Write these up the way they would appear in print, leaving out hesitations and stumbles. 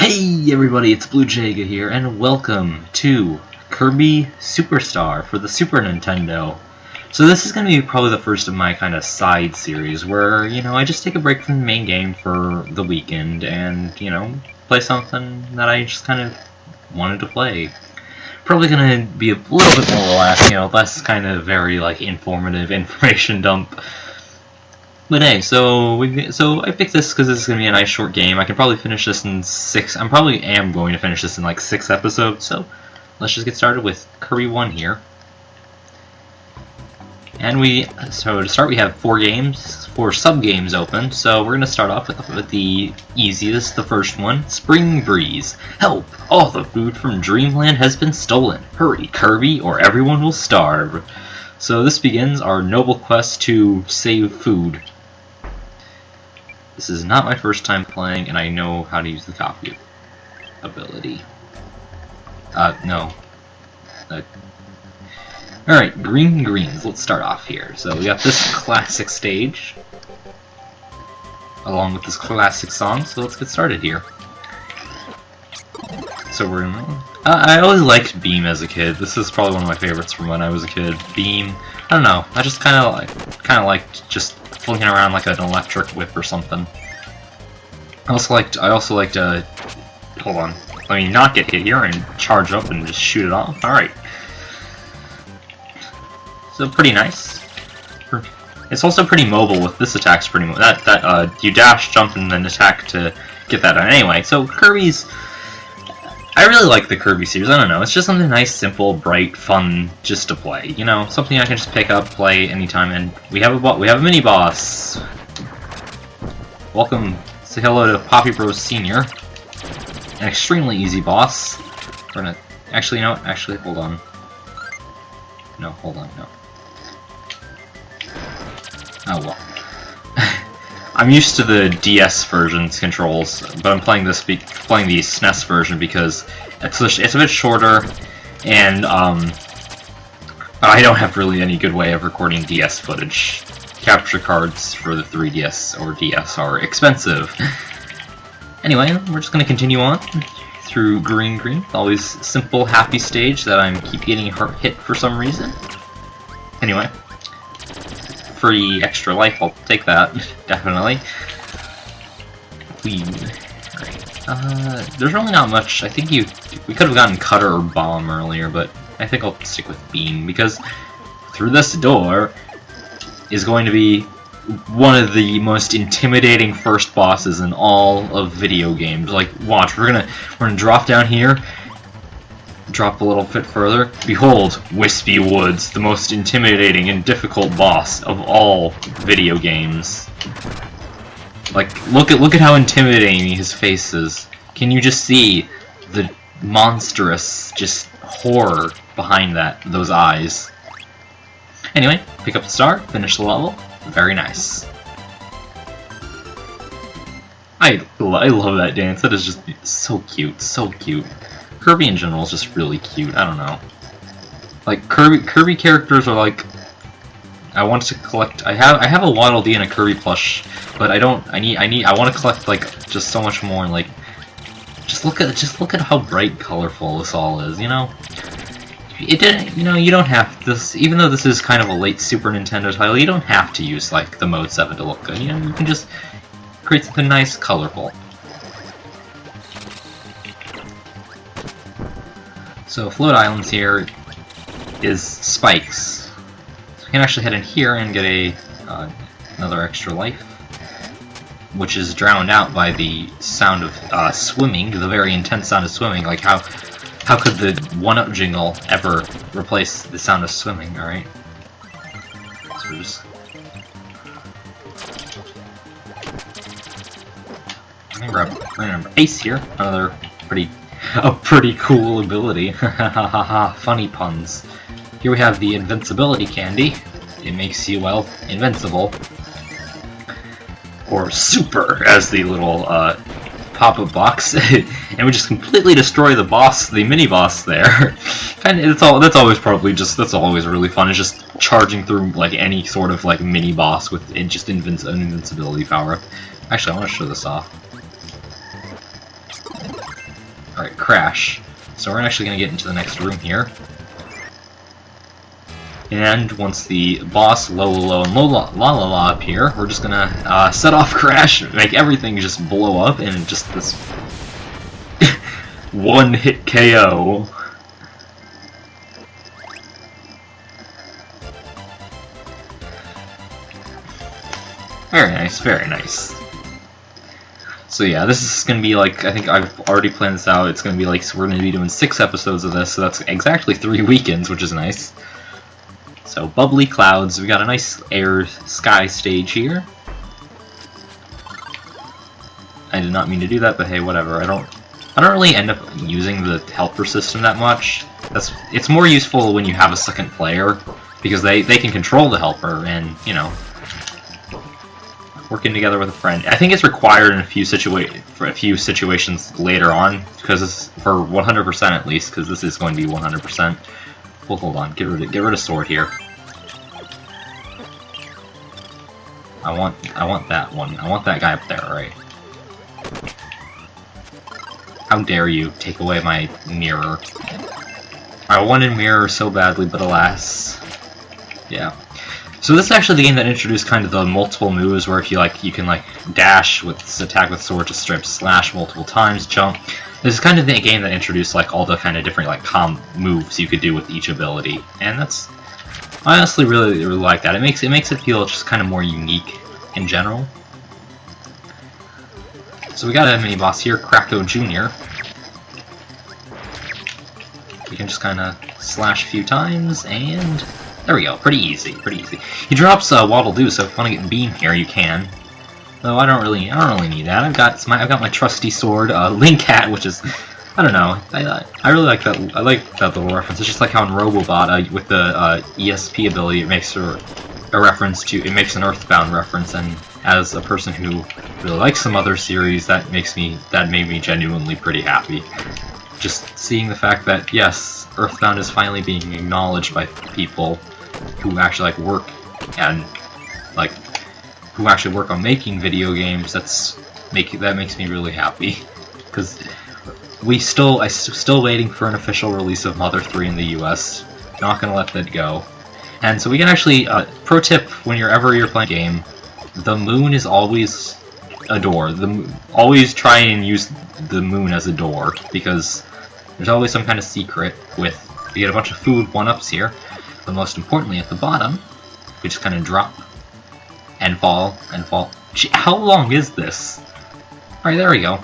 Hey everybody, it's Blue Jaga here, and welcome to Kirby Superstar for the Super Nintendo. So this is going to be probably the first of my kind of side series where, I just take a break from the main game for the weekend and, play something that I just kind of wanted to play. Probably going to be a little bit more relaxed, less kind of very, informative information dump. But hey, so I picked this because this is going to be a nice short game. I can probably finish this in 6... I probably am going to finish this in 6 episodes, so let's just get started with Kirby 1 here. And so to start we have 4 sub-games open, so we're going to start off with the easiest, the first one, Spring Breeze. Help! All the food from Dreamland has been stolen. Hurry, Kirby, or everyone will starve. So this begins our noble quest to save food. This is not my first time playing, and I know how to use the copy ability. No. Alright, Greens. Let's start off here. So we got this classic stage, along with this classic song, so let's get started here. So we're in... I always liked Beam as a kid. This is probably one of my favorites from when I was a kid. Beam. I don't know. I just kind of liked just flinging around like an electric whip or something. I also liked hold on. Let me not get hit here and charge up and just shoot it off. Alright. So pretty nice. It's also pretty mobile with this attack's pretty mobile. You dash, jump, and then attack to get that done. Anyway, so Kirby's... I really like the Kirby series. I don't know. It's just something nice, simple, bright, fun, just to play. Something I can just pick up, play anytime. And we have a mini boss. Welcome. Say hello to Poppy Bros Senior. An extremely easy boss. We're gonna actually, hold on. No, hold on. No. Oh well. I'm used to the DS version's controls, but I'm playing the SNES version because it's a bit shorter, and I don't have really any good way of recording DS footage. Capture cards for the 3DS or DS are expensive. Anyway, we're just going to continue on through Green. Always simple, happy stage that I keep getting hit for some reason. Anyway. Free extra life, I'll take that, definitely. There's really not much. I think we could have gotten Cutter or Bomb earlier, but I think I'll stick with Beam, because through this door is going to be one of the most intimidating first bosses in all of video games. Like, watch, we're gonna drop down here, drop a little bit further. Behold, Wispy Woods, the most intimidating and difficult boss of all video games. Like, look at how intimidating his face is. Can you just see the monstrous, just horror behind those eyes? Anyway, pick up the star, finish the level. Very nice. I love that dance. That is just so cute, so cute. Kirby in general is just really cute. I don't know. Like Kirby characters are like. I want to collect. I have a Waddle Dee and a Kirby plush, but I don't. I want to collect just so much more. Like, just look at how bright, colorful this all is. It didn't. You don't have this. Even though this is kind of a late Super Nintendo title, you don't have to use the Mode 7 to look good. You can just create something nice, colorful. So Float Islands here is spikes. So we can actually head in here and get another extra life, which is drowned out by the sound of swimming, the very intense sound of swimming. Like how could the 1-Up jingle ever replace the sound of swimming? All right. So we're just. I'm gonna grab Ace here. Another pretty cool ability. Funny puns. Here we have the invincibility candy. It makes you, well, invincible. Or super, as the little pop-up box. And we just completely destroy the mini-boss there. And that's always really fun. It's just charging through any sort of mini-boss with just an invincibility power. Actually, I want to show this off. Alright, crash. So we're actually going to get into the next room here. And once the boss, Lolo and La appear, we're just going to set off crash, make everything just blow up, and just this one-hit KO. Very nice, very nice. So yeah, this is going to be like, I think I've already planned this out, it's going to be like, so we're going to be doing 6 episodes of this, so that's exactly 3 weekends, which is nice. So, bubbly clouds, we got a nice air sky stage here. I did not mean to do that, but hey, whatever, I don't really end up using the helper system that much. It's more useful when you have a second player, because they can control the helper, and, you know, working together with a friend. I think it's required in a few situations later on, because it's for 100% at least, because this is going to be 100%. Well, hold on, get rid of sword here. I want that one. I want that guy up there, right? How dare you take away my mirror? I wanted mirror so badly, but alas. Yeah. So this is actually the game that introduced kind of the multiple moves where if you like, you can like dash with this attack with sword to strip slash multiple times, jump. This is kind of the game that introduced like all the kind of different like moves you could do with each ability, and that's I honestly really like that. It makes it feel just kind of more unique in general. So we got a mini boss here, Kracko Jr. You can just kind of slash a few times and. There we go, pretty easy, pretty easy. He drops Waddle Doo, so if you want to get Beam here, you can. Though I don't really need that. I've got my trusty sword, Link Hat, which is, I don't know. I really like that. I like that little reference. It's just like how in Robobot, with the ESP ability, it makes a reference to it makes an Earthbound reference. And as a person who really likes some other series, that made me genuinely pretty happy. Just seeing the fact that yes, Earthbound is finally being acknowledged by people who actually like work and like who actually work on making video games. That makes me really happy, because I'm still waiting for an official release of Mother 3 in the US. Not gonna let that go. And so we can actually pro tip: whenever you're playing a game, the moon is always a door. Always try and use the moon as a door, because there's always some kind of secret with. We get a bunch of food 1-ups here, but most importantly at the bottom, we just kind of drop and fall and fall. Gee, how long is this? Alright, there we go.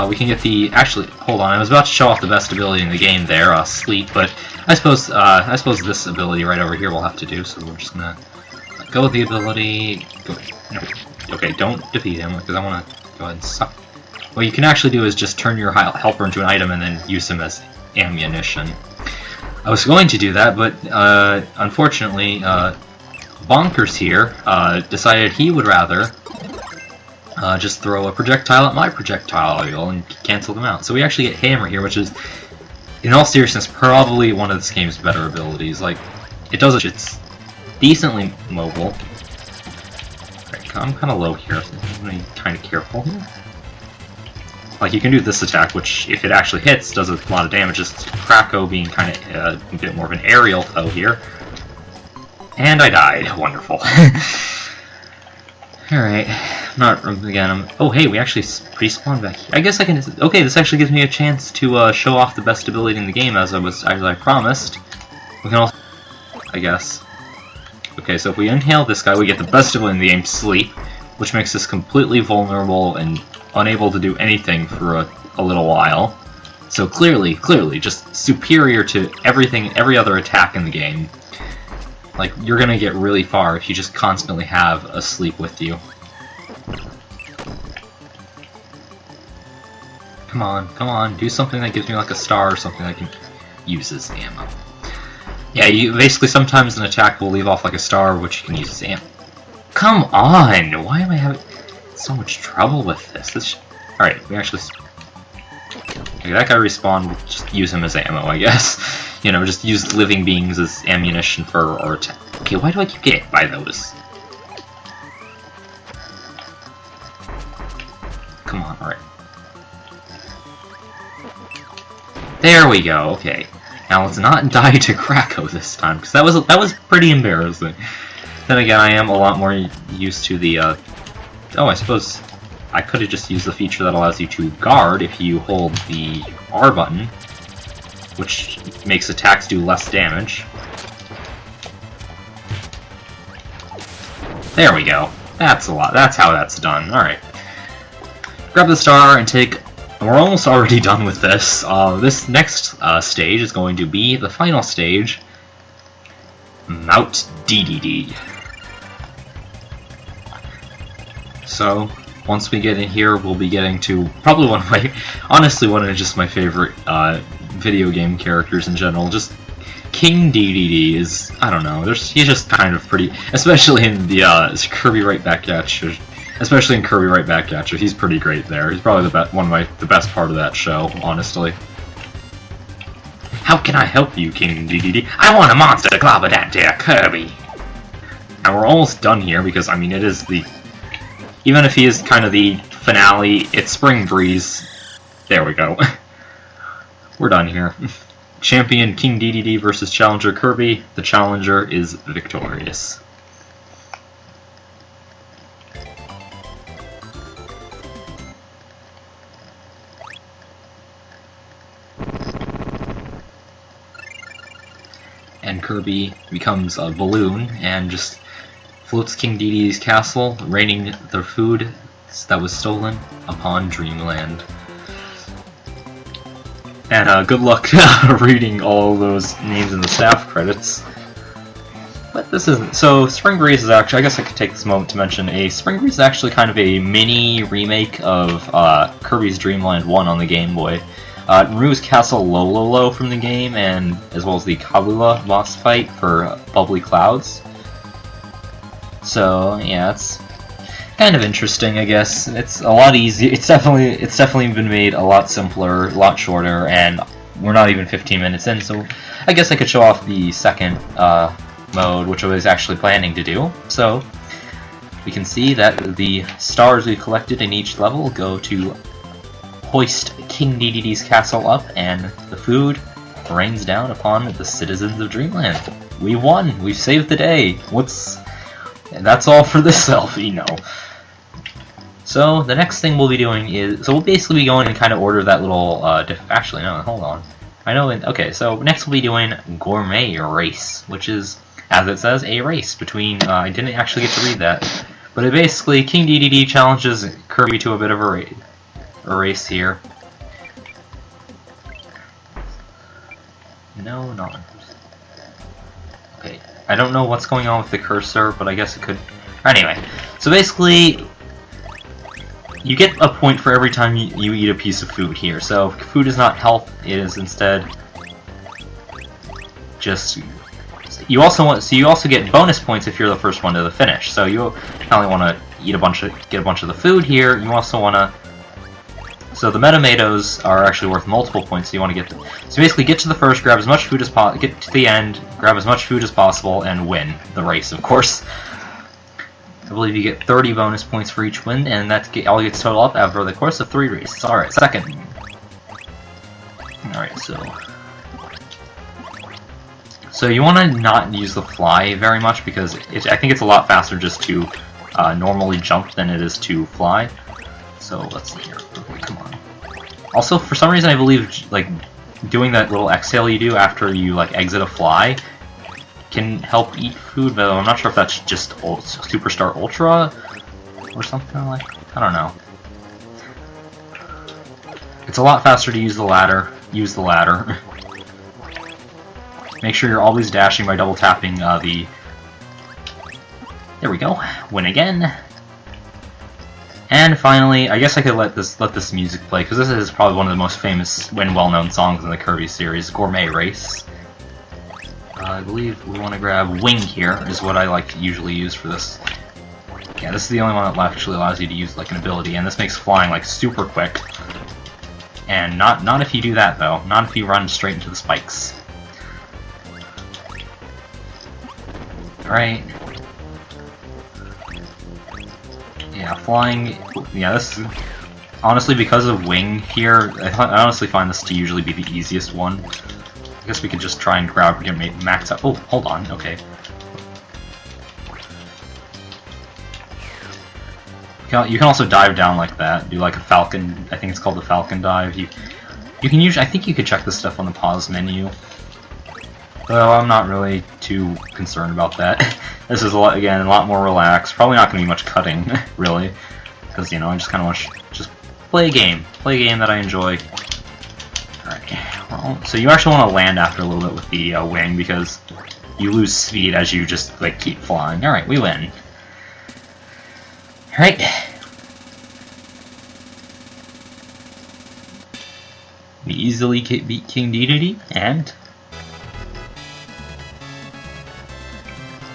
We can get the. Actually, hold on. I was about to show off the best ability in the game there, sleep, but I suppose this ability right over here will have to do. So we're just gonna let go of the ability. No. Okay, don't defeat him because I want to go ahead and suck. What you can actually do is just turn your helper into an item and then use him as ammunition. I was going to do that, but unfortunately, Bonkers here decided he would rather just throw a projectile at my projectile and cancel them out. So we actually get Hammer here, which is, in all seriousness, probably one of this game's better abilities. Like, it's decently mobile. Right, I'm kind of low here, so I'm going to be kind of careful here. Like, you can do this attack, which, if it actually hits, does a lot of damage. Just Kracko being kind of a bit more of an aerial foe here. And I died. Wonderful. Alright. Oh, hey, we actually respawned back here. I guess I can... Okay, this actually gives me a chance to show off the best ability in the game, as I promised. We can also... I guess. Okay, so if we inhale this guy, we get the best ability in the game, Sleep, which makes us completely vulnerable and unable to do anything for a little while. So clearly, just superior to every other attack in the game. Like, you're gonna get really far if you just constantly have a sleep with you. Come on, do something that gives me like a star or something that can use as ammo. Yeah, basically sometimes an attack will leave off like a star, which you can use as ammo. Come on! Why am I having so much trouble with this? Alright, we actually... Okay, that guy respawned, we'll just use him as ammo, I guess. You know, just use living beings as ammunition for our attack. Okay, why do I keep getting hit by those? Come on, alright. There we go, okay. Now let's not die to Krakow this time, because that was pretty embarrassing. Then again, I am a lot more used to the, oh, I suppose I could have just used the feature that allows you to guard if you hold the R button, which makes attacks do less damage. There we go. That's a lot. That's how that's done. Alright. Grab the star and take... We're almost already done with this. This next stage is going to be the final stage, Mount DDD. So, once we get in here, we'll be getting to probably honestly one of just my favorite video game characters in general. Just King DDD is, I don't know, he's just kind of pretty, especially in the Kirby Right Back at You. Especially in Kirby Right Back at You, he's pretty great there. He's probably the best part of that show, honestly. How can I help you, King DDD? I want a monster to clobber that there Kirby. And we're almost done here because, I mean, it is the... Even if he is kind of the finale, it's Spring Breeze. There we go. We're done here. Champion King DDD versus Challenger Kirby. The challenger is victorious. And Kirby becomes a balloon and just floats King DDD's castle, raining the food that was stolen upon Dreamland. And good luck reading all those names in the staff credits. But this isn't... So, Spring Breeze is actually... I guess I could take this moment to mention Spring Breeze is actually kind of a mini remake of Kirby's Dreamland 1 on the Game Boy. Removes Castle Lololo from the game, and as well as the Kabula boss fight for Bubbly Clouds. So yeah, it's kind of interesting, I guess. It's a lot easier. It's definitely been made a lot simpler, a lot shorter, and we're not even 15 minutes in. So I guess I could show off the second mode, which I was actually planning to do. So we can see that the stars we've collected in each level go to hoist King DDD's castle up, and the food rains down upon the citizens of Dreamland. We won! We've saved the day! And that's all for this selfie, no. So, the next thing we'll be doing is... So we'll basically be going in kind of order that little... actually, no, hold on. I know... Okay, so next we'll be doing Gourmet Race, which is, as it says, a race between... I didn't actually get to read that. But it basically, King DDD challenges Kirby to a bit of a race here. No, not. Okay, I don't know what's going on with the cursor, but I guess it could. Anyway, so basically, you get a point for every time you eat a piece of food here. So food is not health; it is instead just. You also get bonus points if you're the first one to the finish. So you not only want to get a bunch of the food here, you also want to. So the Metamatoes are actually worth multiple points, so you want to get them. So basically get to the first, grab as much food as possible, get to the end, grab as much food as possible, and win the race, of course. I believe you get 30 bonus points for each win, and that all gets totaled up over the course of 3 races. Alright, second. Alright, so you want to not use the fly very much, because I think it's a lot faster just to normally jump than it is to fly. So let's see here. Okay, come on. Also, for some reason, I believe like doing that little exhale you do after you like exit a fly can help eat food, but I'm not sure if that's just Superstar Ultra or something like. I don't know. It's a lot faster to use the ladder. Use the ladder. Make sure you're always dashing by double tapping the. There we go. Win again. And finally, I guess I could let this music play, because this is probably one of the most famous and well-known songs in the Kirby series, Gourmet Race. I believe we want to grab Wing here, is what I like to usually use for this. Yeah, this is the only one that actually allows you to use like an ability, and this makes flying like super quick. And not if you do that though, not if you run straight into the spikes. Alright. Yeah, flying. Yeah, this Honestly, because of Wing here, I honestly find this to usually be the easiest one. I guess we could just try and grab and max out. Oh, hold on, okay. You can also dive down like that, do like a falcon. I think it's called the falcon dive. You can use. I think you could check this stuff on the pause menu. Though I'm not really too concerned about that. This is a lot more relaxed. Probably not going to be much cutting, really, because you know I just kind of want to just play a game that I enjoy. All right. Well, so you actually want to land after a little bit with the wing because you lose speed as you just like keep flying. All right, we win. All right. We easily beat King Dedede, and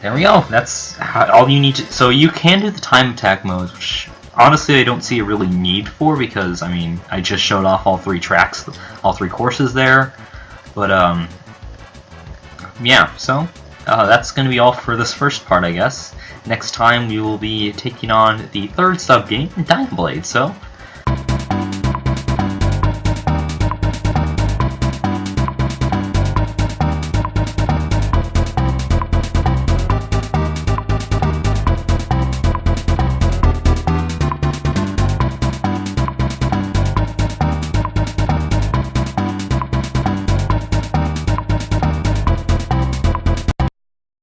there we go. That's all you need to. So you can do the time attack modes, which honestly I don't see a really need for because I mean I just showed off all 3 tracks, all 3 courses there. But yeah. So that's gonna be all for this first part, I guess. Next time we will be taking on the 3rd sub game, Dying Blade. So